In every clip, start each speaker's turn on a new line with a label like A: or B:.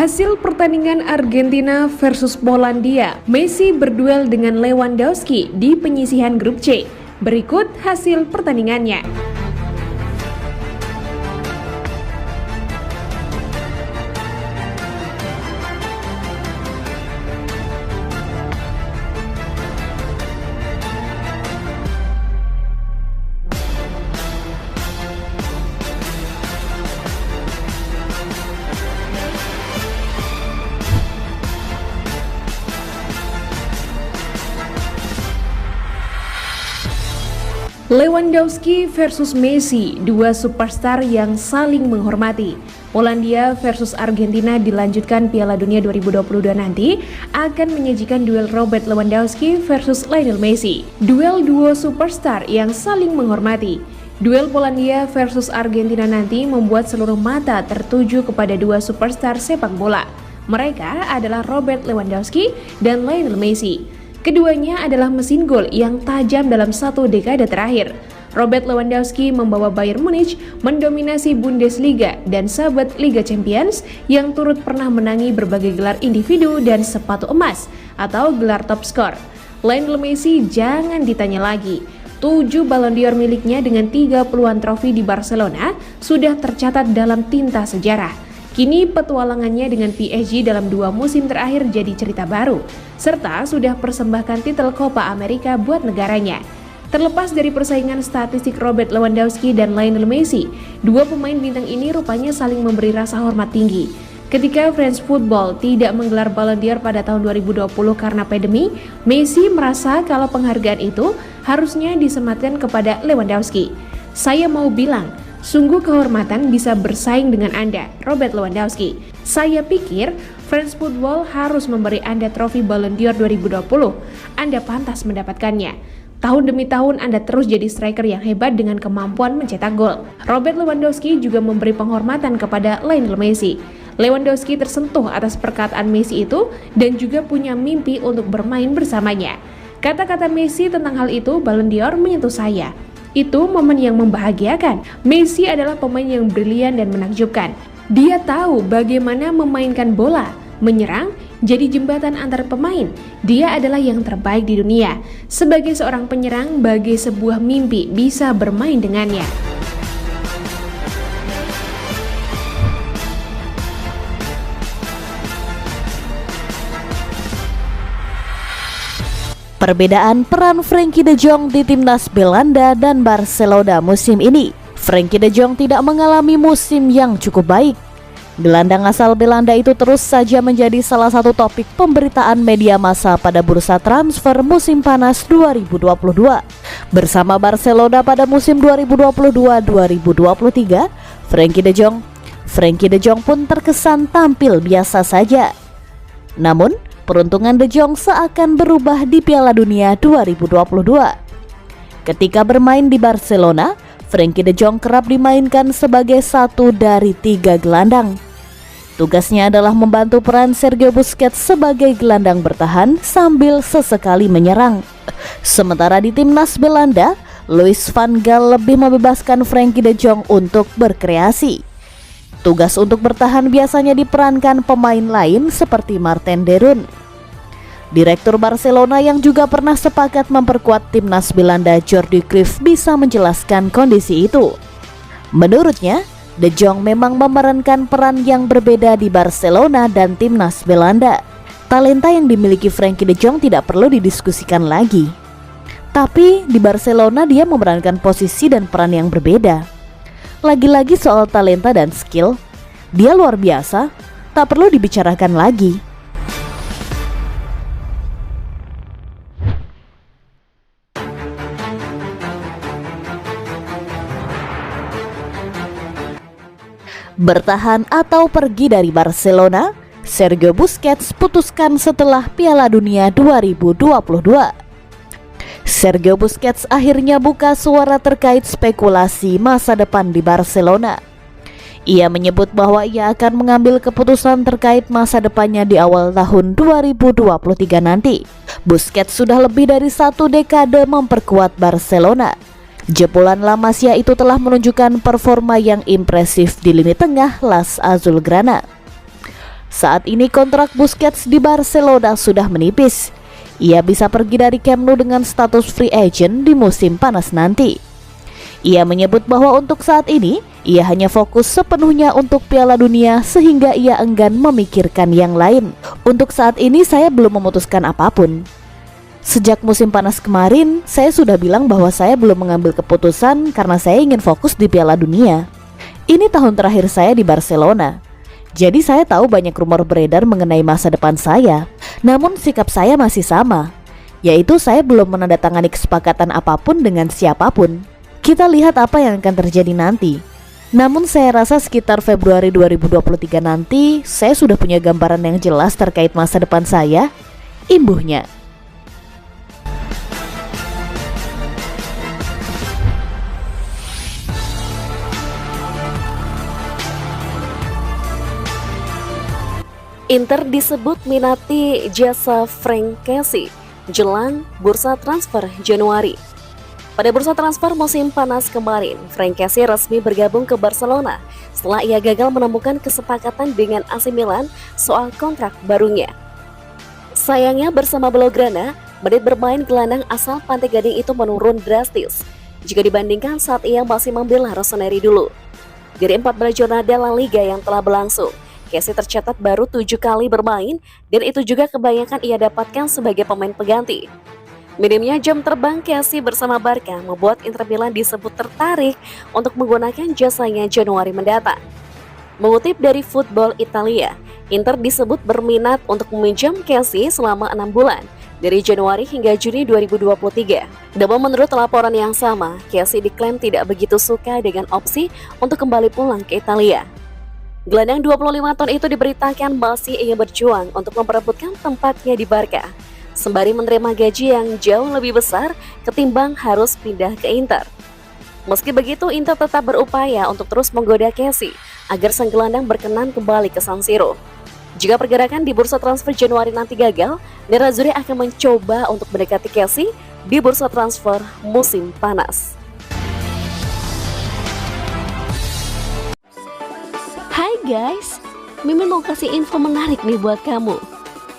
A: Hasil pertandingan Argentina versus Polandia, Messi berduel dengan Lewandowski di penyisihan grup C. Berikut hasil pertandingannya. Lewandowski versus Messi, dua superstar yang saling menghormati. Polandia versus Argentina dilanjutkan Piala Dunia 2022 nanti akan menyajikan duel Robert Lewandowski versus Lionel Messi. Duel duo superstar yang saling menghormati. Duel Polandia versus Argentina nanti membuat seluruh mata tertuju kepada dua superstar sepak bola. Mereka adalah Robert Lewandowski dan Lionel Messi. Keduanya adalah mesin gol yang tajam dalam satu dekade terakhir. Robert Lewandowski membawa Bayern Munich mendominasi Bundesliga dan sahabat Liga Champions yang turut pernah menangi berbagai gelar individu dan sepatu emas atau gelar top skor. Lionel Messi jangan ditanya lagi. 7 Ballon d'Or miliknya dengan 30-an trofi di Barcelona sudah tercatat dalam tinta sejarah. Kini petualangannya dengan PSG dalam 2 musim terakhir jadi cerita baru, serta sudah persembahkan titel Copa America buat negaranya. Terlepas dari persaingan statistik Robert Lewandowski dan Lionel Messi, dua pemain bintang ini rupanya saling memberi rasa hormat tinggi. Ketika France Football tidak menggelar Ballon d'Or pada tahun 2020 karena pandemi, Messi merasa kalau penghargaan itu harusnya disematkan kepada Lewandowski. Saya mau bilang, sungguh kehormatan bisa bersaing dengan Anda, Robert Lewandowski. Saya pikir France Football harus memberi Anda trofi Ballon d'Or 2020. Anda pantas mendapatkannya. Tahun demi tahun Anda terus jadi striker yang hebat dengan kemampuan mencetak gol. Robert Lewandowski juga memberi penghormatan kepada Lionel Messi. Lewandowski tersentuh atas perkataan Messi itu dan juga punya mimpi untuk bermain bersamanya. Kata-kata Messi tentang hal itu, Ballon d'Or menyentuh saya. Itu momen yang membahagiakan. Messi adalah pemain yang brilian dan menakjubkan. Dia tahu bagaimana memainkan bola, menyerang, jadi jembatan antar pemain. Dia adalah yang terbaik di dunia. Sebagai seorang penyerang, bagai sebuah mimpi bisa bermain dengannya.
B: Perbedaan peran Frenkie de Jong di timnas Belanda dan Barcelona musim ini. Frenkie de Jong tidak mengalami musim yang cukup baik. Gelandang asal Belanda itu terus saja menjadi salah satu topik pemberitaan media massa pada bursa transfer musim panas 2022. Bersama Barcelona pada musim 2022-2023, Frenkie de Jong pun terkesan tampil biasa saja. Namun, peruntungan De Jong seakan berubah di Piala Dunia 2022. Ketika bermain di Barcelona, Frenkie de Jong kerap dimainkan sebagai satu dari 3 gelandang. Tugasnya adalah membantu peran Sergio Busquets sebagai gelandang bertahan sambil sesekali menyerang. Sementara di timnas Belanda, Louis van Gaal lebih membebaskan Frenkie de Jong untuk berkreasi. Tugas untuk bertahan biasanya diperankan pemain lain seperti Marten de Roon. Direktur Barcelona yang juga pernah sepakat memperkuat timnas Belanda, Jordi Cruyff, bisa menjelaskan kondisi itu. Menurutnya, De Jong memang memerankan peran yang berbeda di Barcelona dan timnas Belanda. Talenta yang dimiliki Frenkie de Jong tidak perlu didiskusikan lagi. Tapi di Barcelona dia memerankan posisi dan peran yang berbeda. Lagi-lagi soal talenta dan skill, dia luar biasa, tak perlu dibicarakan lagi. Bertahan atau pergi dari Barcelona, Sergio Busquets putuskan setelah Piala Dunia 2022. Sergio Busquets akhirnya buka suara terkait spekulasi masa depan di Barcelona. Ia menyebut bahwa ia akan mengambil keputusan terkait masa depannya di awal tahun 2023 nanti. Busquets sudah lebih dari 1 dekade memperkuat Barcelona. Jebolan La Masia itu telah menunjukkan performa yang impresif di lini tengah Las Azulgrana. Saat ini kontrak Busquets di Barcelona sudah menipis. Ia bisa pergi dari Camp Nou dengan status free agent di musim panas nanti. Ia menyebut bahwa untuk saat ini, ia hanya fokus sepenuhnya untuk Piala Dunia sehingga ia enggan memikirkan yang lain. Untuk saat ini saya belum memutuskan apapun. Sejak musim panas kemarin, saya sudah bilang bahwa saya belum mengambil keputusan karena saya ingin fokus di Piala Dunia. Ini tahun terakhir saya di Barcelona. Jadi saya tahu banyak rumor beredar mengenai masa depan saya. Namun sikap saya masih sama, yaitu saya belum menandatangani kesepakatan apapun dengan siapapun. Kita lihat apa yang akan terjadi nanti. Namun saya rasa sekitar Februari 2023 nanti, saya sudah punya gambaran yang jelas terkait masa depan saya, imbuhnya.
C: Inter disebut minati jasa Frank Kessie jelang bursa transfer Januari. Pada bursa transfer musim panas kemarin, Frank Kessie resmi bergabung ke Barcelona setelah ia gagal menemukan kesepakatan dengan AC Milan soal kontrak barunya. Sayangnya bersama Blaugrana, menit bermain gelandang asal Pantai Gading itu menurun drastis jika dibandingkan saat ia masih membela Rossoneri dulu. Dari 14 jurnada La Liga yang telah berlangsung, Kessie tercatat baru 7 kali bermain dan itu juga kebanyakan ia dapatkan sebagai pemain pengganti. Minimnya jam terbang Kessie bersama Barca membuat Inter Milan disebut tertarik untuk menggunakan jasanya Januari mendatang. Mengutip dari Football Italia, Inter disebut berminat untuk meminjam Kessie selama 6 bulan dari Januari hingga Juni 2023. Namun menurut laporan yang sama, Kessie diklaim tidak begitu suka dengan opsi untuk kembali pulang ke Italia. Gelandang 25 tahun itu diberitakan masih ingin berjuang untuk memperebutkan tempatnya di Barca, sembari menerima gaji yang jauh lebih besar ketimbang harus pindah ke Inter. Meski begitu, Inter tetap berupaya untuk terus menggoda Kessie agar sang gelandang berkenan kembali ke San Siro. Jika pergerakan di bursa transfer Januari nanti gagal, Nerazzurri akan mencoba untuk mendekati Kessie di bursa transfer musim panas. Hai guys, Mimin mau kasih info menarik nih buat kamu.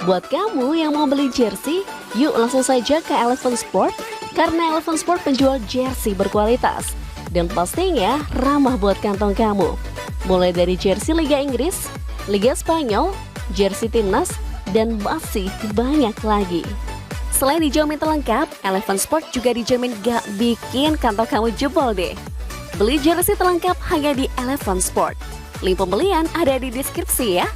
C: Buat kamu yang mau beli jersey, yuk langsung saja ke Eleven Sport, karena Eleven Sport penjual jersey berkualitas dan pastinya ramah buat kantong kamu. Mulai dari jersey Liga Inggris, Liga Spanyol, jersey timnas, dan masih banyak lagi. Selain dijamin terlengkap, Eleven Sport juga dijamin gak bikin kantong kamu jebol deh. Beli jersey terlengkap hanya di Eleven Sport. Link pembelian ada di deskripsi ya.